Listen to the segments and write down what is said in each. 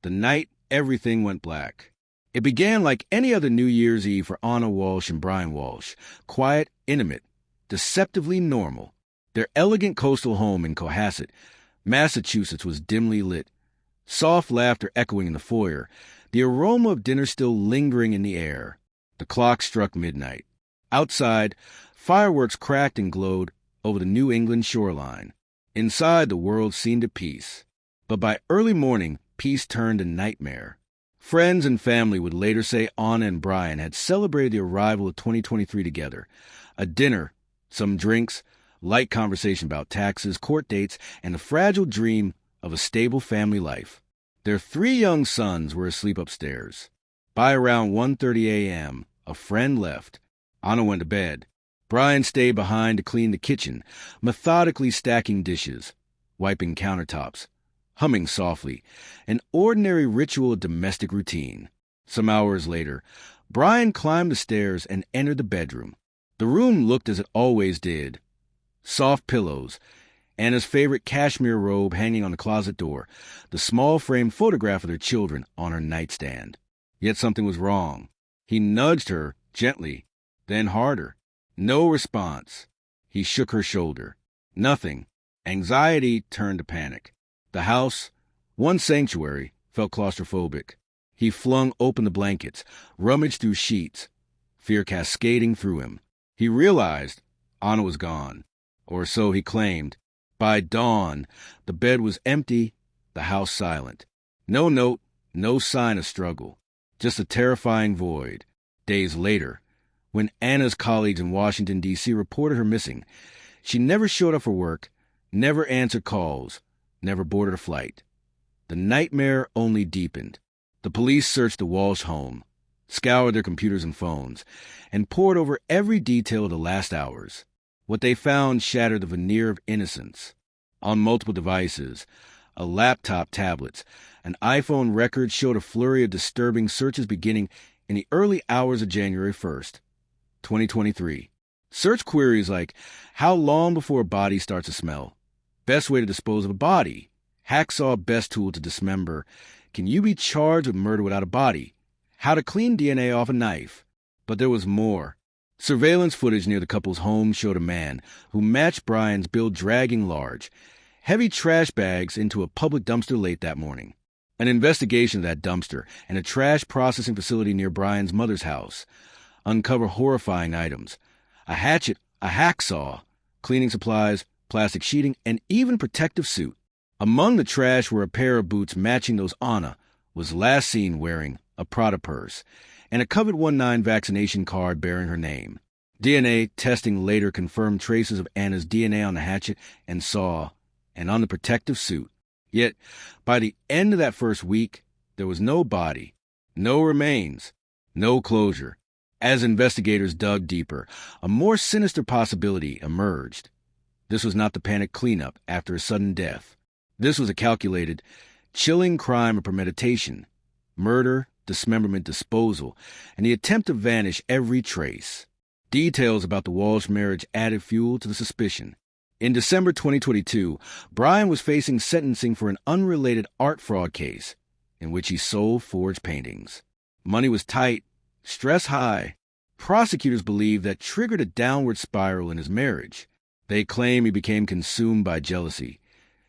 The night everything went black. It began like any other New Year's Eve for Ana Walshe and Brian Walshe. Quiet, intimate, deceptively normal. Their elegant coastal home in Cohasset, Massachusetts was dimly lit. Soft laughter echoing in the foyer, the aroma of dinner still lingering in the air. The clock struck midnight. Outside, fireworks cracked and glowed over the New England shoreline. Inside, the world seemed at peace. But by early morning, peace turned to nightmare. Friends and family would later say Ana and Brian had celebrated the arrival of 2023 together. A dinner, some drinks, light conversation about taxes, court dates, and the fragile dream of a stable family life. Their 3 young sons were asleep upstairs. By around 1:30 a.m., a friend left. Ana went to bed. Brian stayed behind to clean the kitchen, methodically stacking dishes, wiping countertops, humming softly, an ordinary ritual of domestic routine. Some hours later, Brian climbed the stairs and entered the bedroom. The room looked as it always did. Soft pillows, Anna's favorite cashmere robe hanging on the closet door, the small frame photograph of their children on her nightstand. Yet something was wrong. He nudged her gently, then harder. No response. He shook her shoulder. Nothing. Anxiety turned to panic. The house, one sanctuary, felt claustrophobic. He flung open the blankets, rummaged through sheets, fear cascading through him. He realized Ana was gone, or so he claimed. By dawn, the bed was empty, the house silent. No note, no sign of struggle, just a terrifying void. Days later, when Anna's colleagues in Washington, D.C. reported her missing, she never showed up for work, never answered calls, never boarded a flight. The nightmare only deepened. The police searched the Walshe home, scoured their computers and phones, and pored over every detail of the last hours. What they found shattered the veneer of innocence. On multiple devices, a laptop, tablets, an iPhone record showed a flurry of disturbing searches beginning in the early hours of January 1st, 2023. Search queries like, how long before a body starts to smell? Best way to dispose of a body? Hacksaw best tool to dismember? Can you be charged with murder without a body? How to clean DNA off a knife? But there was more. Surveillance footage near the couple's home showed a man who matched Brian's bill dragging large, heavy trash bags into a public dumpster late that morning. An investigation of that dumpster and a trash processing facility near Brian's mother's house uncovered horrifying items. A hatchet, a hacksaw, cleaning supplies, plastic sheeting, and even protective suit. Among the trash were a pair of boots matching those Ana was last seen wearing, a Prada purse, and a COVID-19 vaccination card bearing her name. DNA testing later confirmed traces of Anna's DNA on the hatchet and saw, and on the protective suit. Yet, by the end of that first week, there was no body, no remains, no closure. As investigators dug deeper, a more sinister possibility emerged. This was not the panic cleanup after a sudden death. This was a calculated, chilling crime of premeditation, murder, dismemberment, disposal, and the attempt to vanish every trace. Details about the Walshe marriage added fuel to the suspicion. In December 2022, Brian was facing sentencing for an unrelated art fraud case in which he sold forged paintings. Money was tight, stress high. Prosecutors believed that triggered a downward spiral in his marriage. They claim he became consumed by jealousy,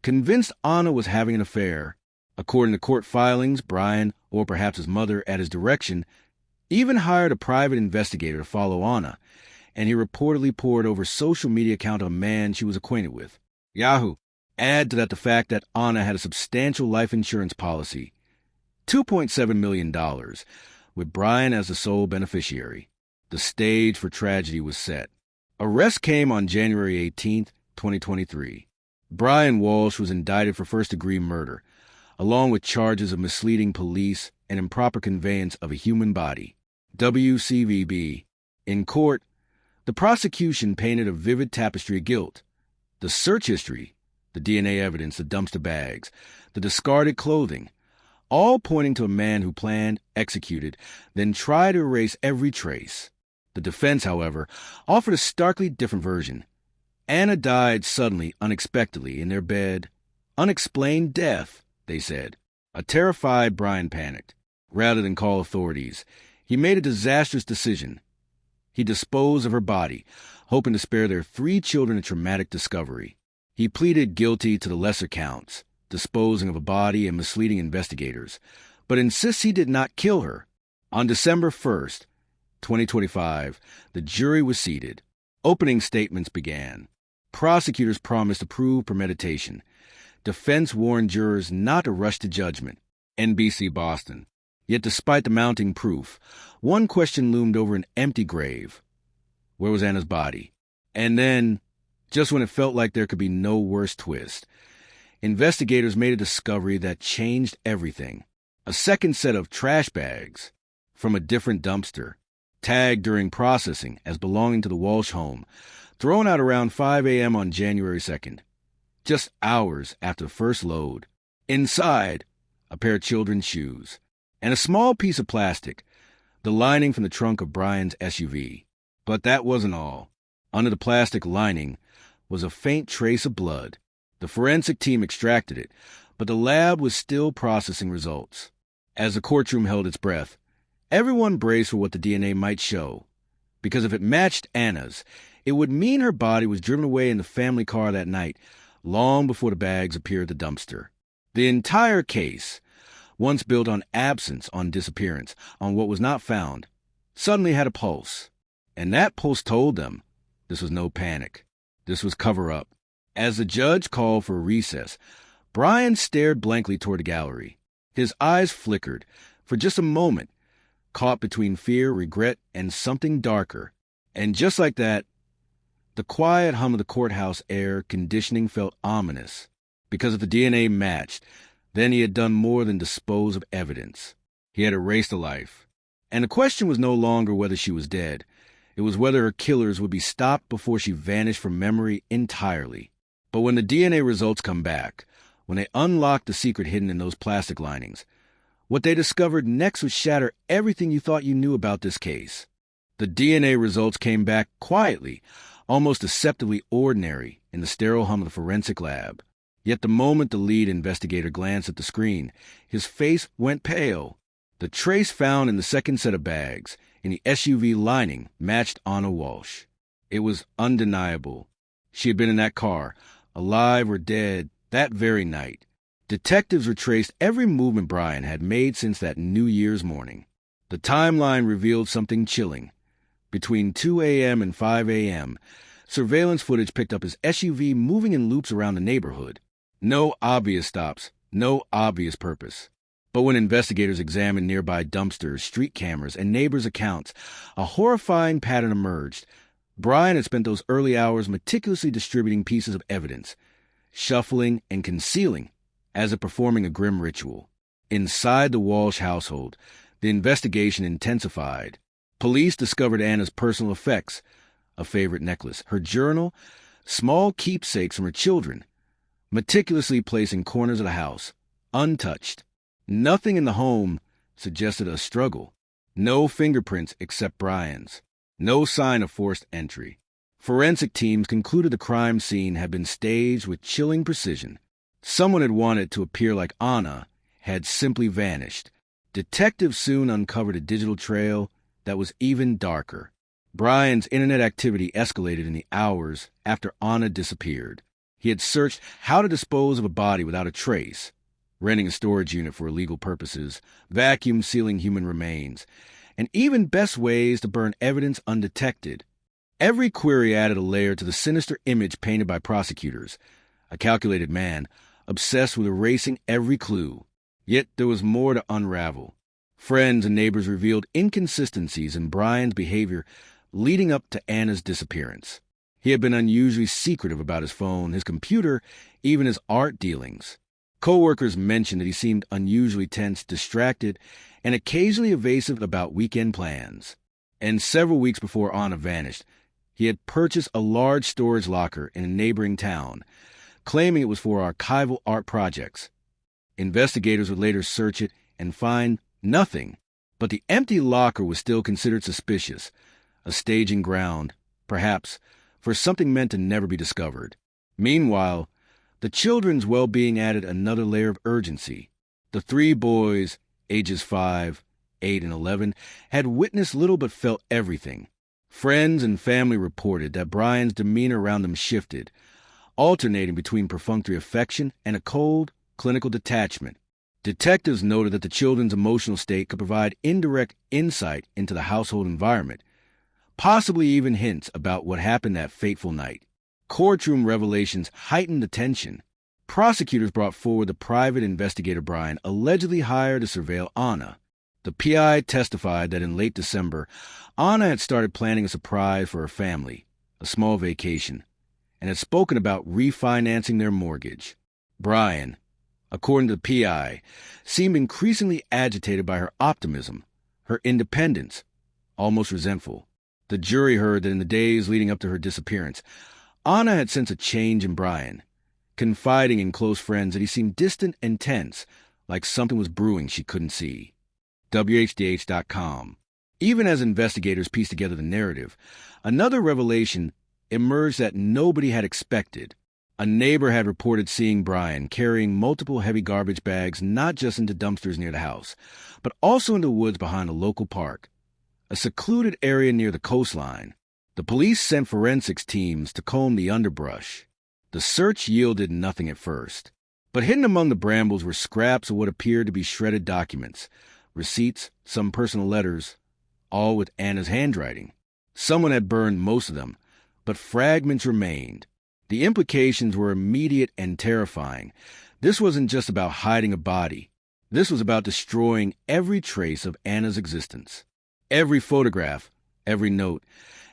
convinced Ana was having an affair. According to court filings, Brian, or perhaps his mother at his direction, even hired a private investigator to follow Ana, and he reportedly pored over social media account of a man she was acquainted with. Yahoo! Add to that the fact that Ana had a substantial life insurance policy, $2.7 million, with Brian as the sole beneficiary. The stage for tragedy was set. Arrest came on January 18, 2023. Brian Walshe was indicted for first-degree murder, along with charges of misleading police and improper conveyance of a human body. WCVB. In court, the prosecution painted a vivid tapestry of guilt. The search history, the DNA evidence, the dumpster bags, the discarded clothing, all pointing to a man who planned, executed, then tried to erase every trace. The defense, however, offered a starkly different version. Ana died suddenly, unexpectedly, in their bed. Unexplained death, they said. A terrified Brian panicked. Rather than call authorities, he made a disastrous decision. He disposed of her body, hoping to spare their 3 children a traumatic discovery. He pleaded guilty to the lesser counts, disposing of a body and misleading investigators, but insists he did not kill her. On December 1st, 2025, the jury was seated. Opening statements began. Prosecutors promised to prove premeditation. Defense warned jurors not to rush to judgment. NBC Boston. Yet despite the mounting proof, one question loomed over an empty grave. Where was Ana's body? And then, just when it felt like there could be no worse twist, investigators made a discovery that changed everything. A second set of trash bags from a different dumpster, tagged during processing as belonging to the Walshe home, thrown out around 5 a.m. on January 2nd, just hours after the first load. Inside, a pair of children's shoes, and a small piece of plastic, the lining from the trunk of Brian's SUV. But that wasn't all. Under the plastic lining was a faint trace of blood. The forensic team extracted it, but the lab was still processing results. As the courtroom held its breath, everyone braced for what the DNA might show. Because if it matched Ana's, it would mean her body was driven away in the family car that night, long before the bags appeared at the dumpster. The entire case, once built on absence, on disappearance, on what was not found, suddenly had a pulse. And that pulse told them this was no panic. This was cover-up. As the judge called for a recess, Brian stared blankly toward the gallery. His eyes flickered, for just a moment, caught between fear, regret, and something darker. And just like that, the quiet hum of the courthouse air conditioning felt ominous. Because if the DNA matched, then he had done more than dispose of evidence. He had erased a life. And the question was no longer whether she was dead. It was whether her killers would be stopped before she vanished from memory entirely. But when the DNA results come back, when they unlocked the secret hidden in those plastic linings, what they discovered next would shatter everything you thought you knew about this case. The DNA results came back quietly, almost deceptively ordinary in the sterile hum of the forensic lab. Yet the moment the lead investigator glanced at the screen, his face went pale. The trace found in the second set of bags, in the SUV lining, matched Ana Walshe. It was undeniable. She had been in that car, alive or dead, that very night. Detectives retraced every movement Brian had made since that New Year's morning. The timeline revealed something chilling. Between 2 a.m. and 5 a.m., surveillance footage picked up his SUV moving in loops around the neighborhood. No obvious stops, no obvious purpose. But when investigators examined nearby dumpsters, street cameras, and neighbors' accounts, a horrifying pattern emerged. Brian had spent those early hours meticulously distributing pieces of evidence, shuffling and concealing, as if performing a grim ritual. Inside the Walshe household, the investigation intensified. Police discovered Ana's personal effects, a favorite necklace, her journal, small keepsakes from her children, meticulously placed in corners of the house, untouched. Nothing in the home suggested a struggle. No fingerprints except Brian's. No sign of forced entry. Forensic teams concluded the crime scene had been staged with chilling precision. Someone had wanted to appear like Ana, had simply vanished. Detectives soon uncovered a digital trail that was even darker. Brian's internet activity escalated in the hours after Ana disappeared. He had searched how to dispose of a body without a trace, renting a storage unit for illegal purposes, vacuum sealing human remains, and even best ways to burn evidence undetected. Every query added a layer to the sinister image painted by prosecutors, a calculated man, obsessed with erasing every clue. Yet there was more to unravel. Friends and neighbors revealed inconsistencies in Brian's behavior leading up to Ana's disappearance. He had been unusually secretive about his phone, his computer, even his art dealings. Co-workers mentioned that he seemed unusually tense, distracted, and occasionally evasive about weekend plans. And several weeks before Ana vanished, he had purchased a large storage locker in a neighboring town, claiming it was for archival art projects. Investigators would later search it and find nothing. But the empty locker was still considered suspicious, a staging ground, perhaps, for something meant to never be discovered. Meanwhile, the children's well-being added another layer of urgency. The three boys, ages 5, 8, and 11, had witnessed little but felt everything. Friends and family reported that Brian's demeanor around them shifted, alternating between perfunctory affection and a cold, clinical detachment. Detectives noted that the children's emotional state could provide indirect insight into the household environment, possibly even hints about what happened that fateful night. Courtroom revelations heightened the tension. Prosecutors brought forward the private investigator Brian allegedly hired to surveil Ana. The PI testified that in late December, Ana had started planning a surprise for her family, a small vacation, and had spoken about refinancing their mortgage. Brian, according to the PI, seemed increasingly agitated by her optimism, her independence, almost resentful. The jury heard that in the days leading up to her disappearance, Ana had sensed a change in Brian, confiding in close friends that he seemed distant and tense, like something was brewing she couldn't see. WHDH.com. Even as investigators pieced together the narrative, another revelation emerged that nobody had expected. A neighbor had reported seeing Brian carrying multiple heavy garbage bags not just into dumpsters near the house, but also into woods behind a local park, a secluded area near the coastline. The police sent forensics teams to comb the underbrush. The search yielded nothing at first, but hidden among the brambles were scraps of what appeared to be shredded documents, receipts, some personal letters, all with Ana's handwriting. Someone had burned most of them, but fragments remained. The implications were immediate and terrifying. This wasn't just about hiding a body. This was about destroying every trace of Ana's existence. Every photograph, every note,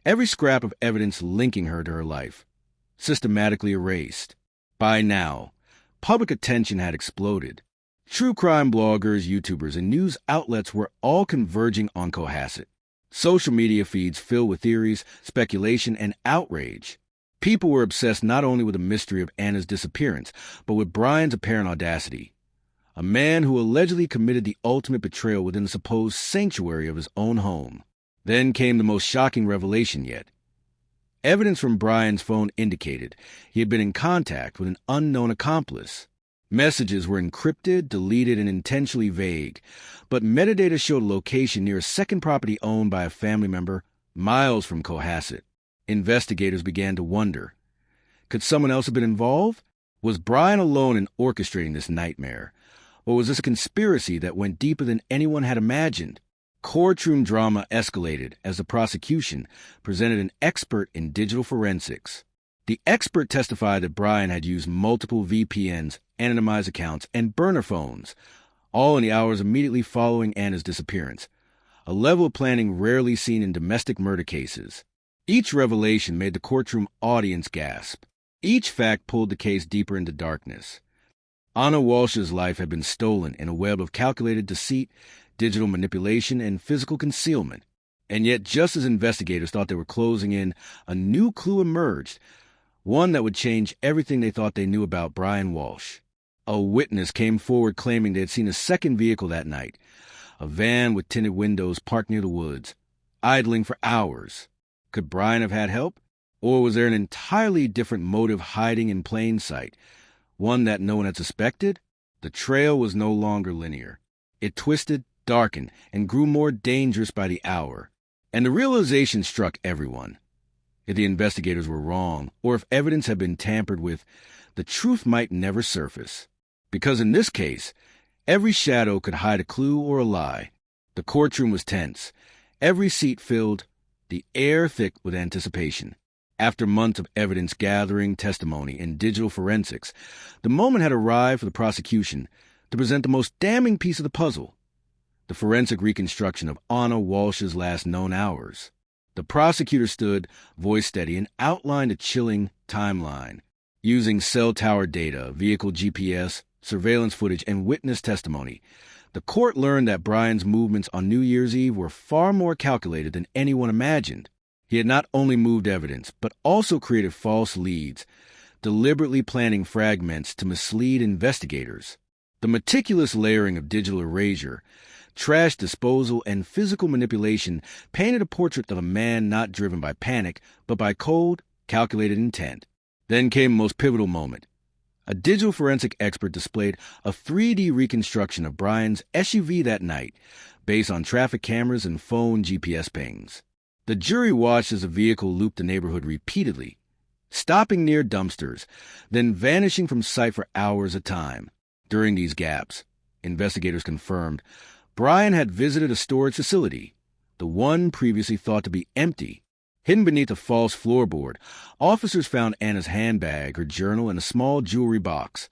every scrap of evidence linking her to her life, systematically erased. By now, public attention had exploded. True crime bloggers, YouTubers, and news outlets were all converging on Cohasset. Social media feeds filled with theories, speculation, and outrage. People were obsessed not only with the mystery of Ana's disappearance, but with Brian's apparent audacity. A man who allegedly committed the ultimate betrayal within the supposed sanctuary of his own home. Then came the most shocking revelation yet. Evidence from Brian's phone indicated he had been in contact with an unknown accomplice. Messages were encrypted, deleted, and intentionally vague, but metadata showed a location near a second property owned by a family member miles from Cohasset. Investigators began to wonder, could someone else have been involved? Was Brian alone in orchestrating this nightmare? Or was this a conspiracy that went deeper than anyone had imagined? Courtroom drama escalated as the prosecution presented an expert in digital forensics. The expert testified that Brian had used multiple VPNs, anonymized accounts, and burner phones, all in the hours immediately following Ana's disappearance, a level of planning rarely seen in domestic murder cases. Each revelation made the courtroom audience gasp. Each fact pulled the case deeper into darkness. Ana Walshe's life had been stolen in a web of calculated deceit, digital manipulation, and physical concealment. And yet, just as investigators thought they were closing in, a new clue emerged, one that would change everything they thought they knew about Brian Walshe. A witness came forward claiming they had seen a second vehicle that night, a van with tinted windows parked near the woods, idling for hours. Could Brian have had help? Or was there an entirely different motive hiding in plain sight, one that no one had suspected? The trail was no longer linear. It twisted, darkened, and grew more dangerous by the hour. And the realization struck everyone. If the investigators were wrong, or if evidence had been tampered with, the truth might never surface. Because in this case, every shadow could hide a clue or a lie. The courtroom was tense, every seat filled, the air thick with anticipation. After months of evidence gathering, testimony, and digital forensics, the moment had arrived for the prosecution to present the most damning piece of the puzzle, the forensic reconstruction of Ana Walshe's last known hours. The prosecutor stood, voice steady, and outlined a chilling timeline. Using cell tower data, vehicle GPS, surveillance footage, and witness testimony, the court learned that Brian's movements on New Year's Eve were far more calculated than anyone imagined. He had not only moved evidence, but also created false leads, deliberately planting fragments to mislead investigators. The meticulous layering of digital erasure, trash disposal, and physical manipulation painted a portrait of a man not driven by panic, but by cold, calculated intent. Then came a most pivotal moment. A digital forensic expert displayed a 3D reconstruction of Brian's SUV that night, based on traffic cameras and phone GPS pings. The jury watched as the vehicle looped the neighborhood repeatedly, stopping near dumpsters, then vanishing from sight for hours at a time. During these gaps, investigators confirmed Brian had visited a storage facility, the one previously thought to be empty. Hidden beneath a false floorboard, officers found Ana's handbag, her journal, and a small jewelry box,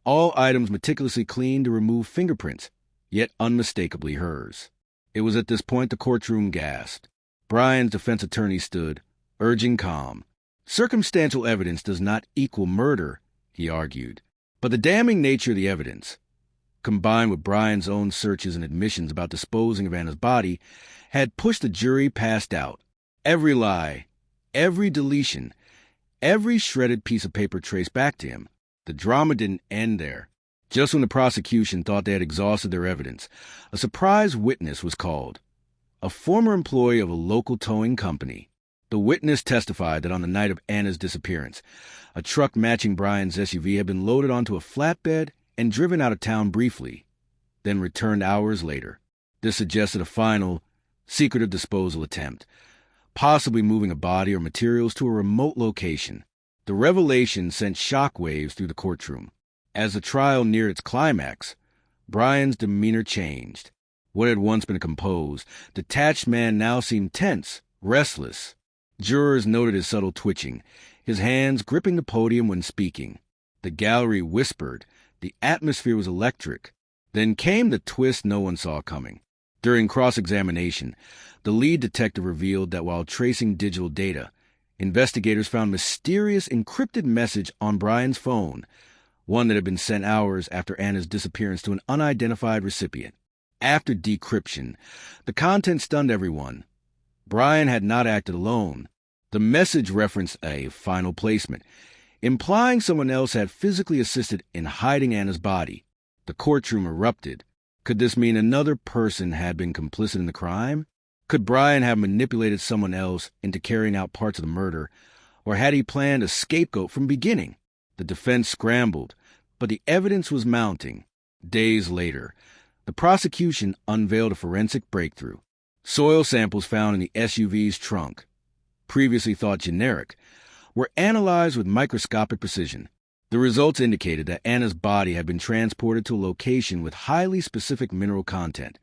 all items meticulously cleaned to remove fingerprints, yet unmistakably hers. It was at this point the courtroom gasped. Brian's defense attorney stood, urging calm. Circumstantial evidence does not equal murder, he argued. But the damning nature of the evidence, combined with Brian's own searches and admissions about disposing of Ana's body, had pushed the jury past doubt. Every lie, every deletion, every shredded piece of paper traced back to him. The drama didn't end there. Just when the prosecution thought they had exhausted their evidence, a surprise witness was called. A former employee of a local towing company. The witness testified that on the night of Ana's disappearance, a truck matching Brian's SUV had been loaded onto a flatbed and driven out of town briefly, then returned hours later. This suggested a final, secretive disposal attempt, possibly moving a body or materials to a remote location. The revelation sent shockwaves through the courtroom. As the trial neared its climax, Brian's demeanor changed. What had once been a composed, detached man now seemed tense, restless. Jurors noted his subtle twitching, his hands gripping the podium when speaking. The gallery whispered. The atmosphere was electric. Then came the twist no one saw coming. During cross-examination, the lead detective revealed that while tracing digital data, investigators found a mysterious encrypted message on Brian's phone, one that had been sent hours after Ana's disappearance to an unidentified recipient. After decryption, the content stunned everyone. Brian had not acted alone. The message referenced a final placement, implying someone else had physically assisted in hiding Ana's body. The courtroom erupted. Could this mean another person had been complicit in the crime? Could Brian have manipulated someone else into carrying out parts of the murder, or had he planned a scapegoat from the beginning? The defense scrambled, but the evidence was mounting. Days later, the prosecution unveiled a forensic breakthrough. Soil samples found in the SUV's trunk, previously thought generic, were analyzed with microscopic precision. The results indicated that Ana's body had been transported to a location with highly specific mineral content,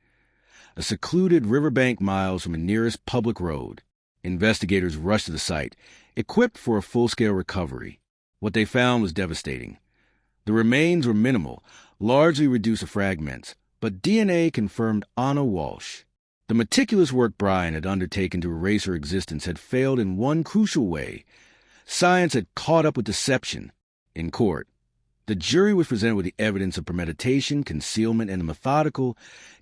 a secluded riverbank miles from the nearest public road. Investigators rushed to the site, equipped for a full-scale recovery. What they found was devastating. The remains were minimal, largely reduced to fragments, but DNA confirmed Ana Walshe. The meticulous work Brian had undertaken to erase her existence had failed in one crucial way. Science had caught up with deception. In court, the jury was presented with the evidence of premeditation, concealment, and the methodical,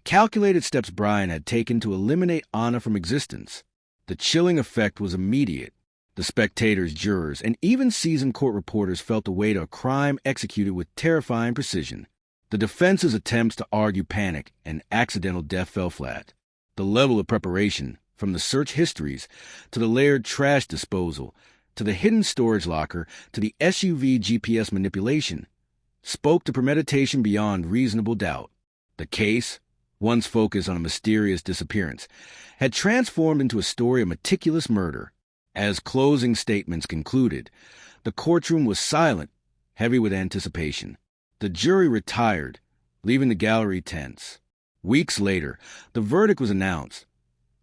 calculated steps Brian had taken to eliminate Ana from existence. The chilling effect was immediate. The spectators, jurors, and even seasoned court reporters felt the weight of a crime executed with terrifying precision. The defense's attempts to argue panic and accidental death fell flat. The level of preparation, from the search histories to the layered trash disposal, to the hidden storage locker, to the SUV GPS manipulation, spoke to premeditation beyond reasonable doubt. The case, once focused on a mysterious disappearance, had transformed into a story of meticulous murder. As closing statements concluded, the courtroom was silent, heavy with anticipation. The jury retired, leaving the gallery tense. Weeks later, the verdict was announced.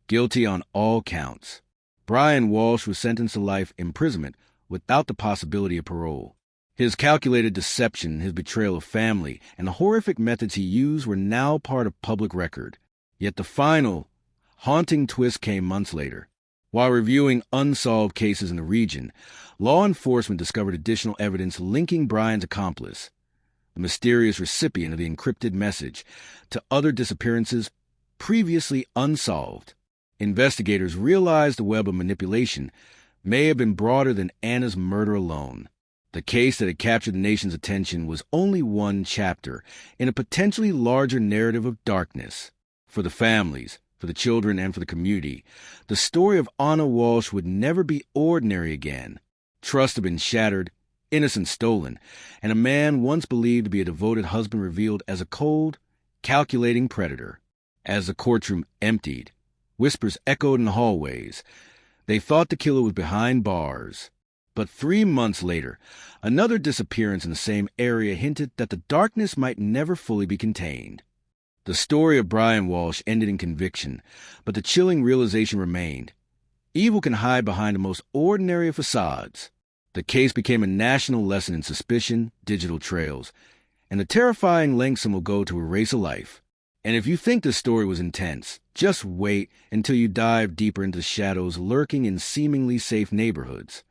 Guilty on all counts. Brian Walshe was sentenced to life imprisonment without the possibility of parole. His calculated deception, his betrayal of family, and the horrific methods he used were now part of public record. Yet the final, haunting twist came months later. While reviewing unsolved cases in the region, law enforcement discovered additional evidence linking Brian's accomplice, the mysterious recipient of the encrypted message, to other disappearances previously unsolved. Investigators realized the web of manipulation may have been broader than Ana's murder alone. The case that had captured the nation's attention was only one chapter in a potentially larger narrative of darkness. For the families, for the children, and for the community, the story of Ana Walshe would never be ordinary again. Trust had been shattered, innocence stolen, and a man once believed to be a devoted husband revealed as a cold, calculating predator. As the courtroom emptied, whispers echoed in the hallways. They thought the killer was behind bars. But 3 months later, another disappearance in the same area hinted that the darkness might never fully be contained. The story of Brian Walshe ended in conviction, but the chilling realization remained. Evil can hide behind the most ordinary of facades. The case became a national lesson in suspicion, digital trails, and the terrifying lengths some will go to erase a life. And if you think this story was intense, just wait until you dive deeper into the shadows lurking in seemingly safe neighborhoods.